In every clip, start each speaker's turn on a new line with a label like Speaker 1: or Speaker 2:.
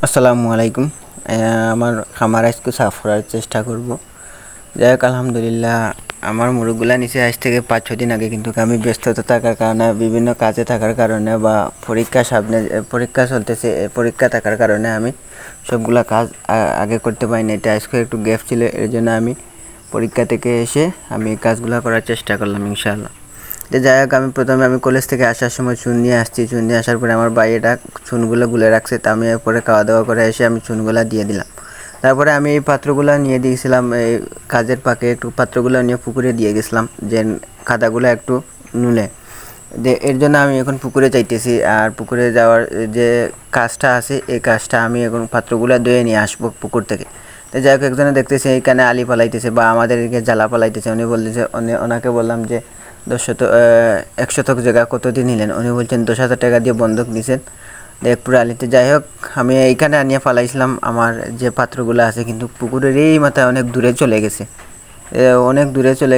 Speaker 1: আসসালামু আলাইকুম। আমার খামার আজকে সাফ করার চেষ্টা করব। যাই হোক, আলহামদুলিল্লাহ আমার মুরগগুলা নিচে আজ থেকে 5-6 দিন আগে, কিন্তু আমি ব্যস্ততা থাকার কারণে, বিভিন্ন কাজে থাকার কারণে বা পরীক্ষা চলতেছে, পরীক্ষা থাকার কারণে আমি সবগুলা কাজ আগে করতে পারিনি। এটা আজকে একটু গ্যাপ ছিল, এর জন্য আমি পরীক্ষা থেকে এসে আমি কাজগুলো করার চেষ্টা করলাম ইনশাআল্লাহ। যাই হোক, প্রথমে কলেজ থেকে আসার সময় চুন নিয়ে আসছি। চুন নিয়ে আসার পরে আমার ভাই এটা চুনগুলো গুলে রাখছে, তা আমি এরপরে খাওয়া দাওয়া করে এসে আমি চুনগুলা দিয়ে দিলাম। তারপরে আমি এই পাত্রগুলো নিয়ে দিয়েছিলাম, এই কাজের পাকে একটু পাত্রগুলো নিয়ে পুকুরে দিয়ে গেছিলাম, যে খাদাগুলো একটু নুলে। এর জন্য আমি এখন পুকুরে যাইতেছি। আর পুকুরে যাওয়ার যে কাজটা আছে, এই কাজটা আমি এখন পাত্রগুলো ধুয়ে নিয়ে আসবো পুকুর থেকে। তো যাই হোক, একজনে দেখতেছে এইখানে আলি পালাইতেছে বা আমাদের এদিকে জ্বালা পালাইতেছে। উনি বলতেছে, ওনাকে বললাম যে 1 শতক জায়গা কতদিন নিলেন? উনি বলছেন 10,000 টাকা দিয়ে বন্ধক নিছেন একপুরে আলিতে। যাই হোক, আমি এইখানে আনিয়ে ফালাইছিলাম আমার যে পাত্রগুলো আছে, কিন্তু পুকুরের এই মাথায় অনেক দূরে চলে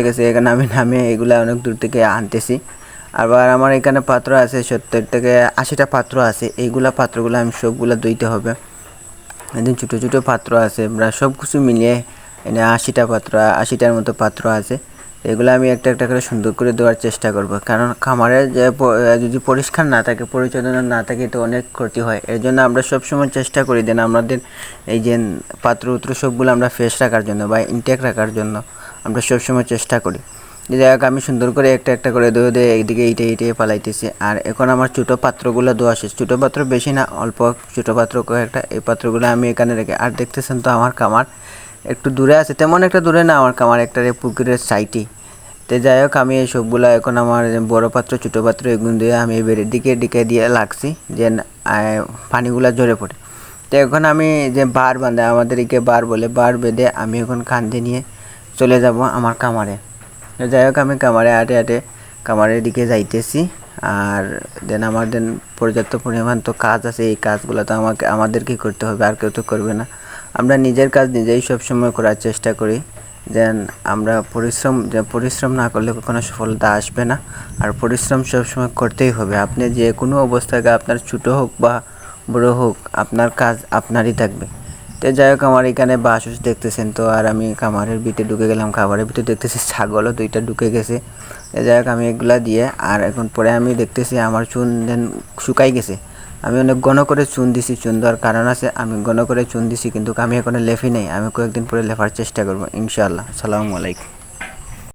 Speaker 1: গেছে, এখানে আমি নামে এগুলা অনেক দূর থেকে আনতেছি। আবার আমার এখানে পাত্র আছে 70 থেকে 80টা পাত্র আছে। এইগুলা পাত্রগুলো আমি সবগুলা ধুইতে হবে। একদিন ছোটো ছোটো পাত্র আছে, প্রায় সব কিছু মিলিয়ে এনে 80টার মতো পাত্র আছে। এগুলো আমি একটা একটা করে সুন্দর করে দেওয়ার চেষ্টা করব, কারণ খামারে যে যদি পরিষ্কার না থাকে, পরিচালনা না থাকে, তো অনেক ক্ষতি হয়। এর জন্য আমরা সবসময় চেষ্টা করি দেন আমাদের এই যে পাত্র উত্র সবগুলো আমরা ফ্রেশ রাখার জন্য বা ইনটেক রাখার জন্য আমরা সবসময় চেষ্টা করি। যাই হোক, আমি সুন্দর করে একটা একটা করে ধুয়ে এইদিকে এইটে পালাইতেছি। আর এখন আমার ছোটো পাত্রগুলো ধোয়া শেষ। ছোটো পাত্র বেশি না, অল্প ছোটো পাত্র কয়েকটা, এই পাত্রগুলো আমি এখানে রেখে। আর দেখতেছেন তো আমার খামার একটু দূরে আছে, তেমন একটা দূরে না আমার খামার, একটা পুকুরের সাইডেই। তো যাই হোক, আমি এই সবগুলো এখন আমার বড় পাত্র ছোটো পাত্র এগুলো দিয়ে আমি বেড়ে দিকে দিয়ে লাগছি, যে পানিগুলো ঝরে পড়ে। তো এখন আমি যে বার বাঁধে, আমাদের এদিকে বার বলে, বার বেঁধে আমি এখন কান্দে নিয়ে চলে যাব আমার খামারে। যাই হোক, আমি খামারের দিকে যাইতেছি। আর পর্যাপ্ত পরিমাণ তো কাজ আছে, এই কাজগুলো তো আমাদেরকেই করতে হবে, আর কেউ তো করবে না। আমরা নিজের কাজ নিজেই সবসময় করার চেষ্টা করি, যেন আমরা পরিশ্রম না করলে কখনো সফলতা আসবে না। আর পরিশ্রম সবসময় করতেই হবে। আপনি যে কোনো অবস্থায়, আপনার ছোটো হোক বা বড় হোক, আপনার কাজ আপনারই থাকবে। তো যাই হোক, আমার এখানে বাস দেখতেছেন তো। আর আমি খামারের ভিতরে ঢুকে গেলাম, খাবারের ভিতরে দেখতেছি ছাগলও 2টা ঢুকে গেছে। যাই হোক, আমি এগুলা দিয়ে, আর এখন পরে আমি দেখতেছি আমার চুন শুকাই গেছে। আমি অনেক ঘন করে চুন দিছি, চুন দেওয়ার কারণ আছে, আমি ঘন করে চুন দিছি, কিন্তু আমি এখনো লেফি নেই। আমি কয়েকদিন পরে লেফার চেষ্টা করবো ইনশাআল্লাহ। আসসালামু আলাইকুম।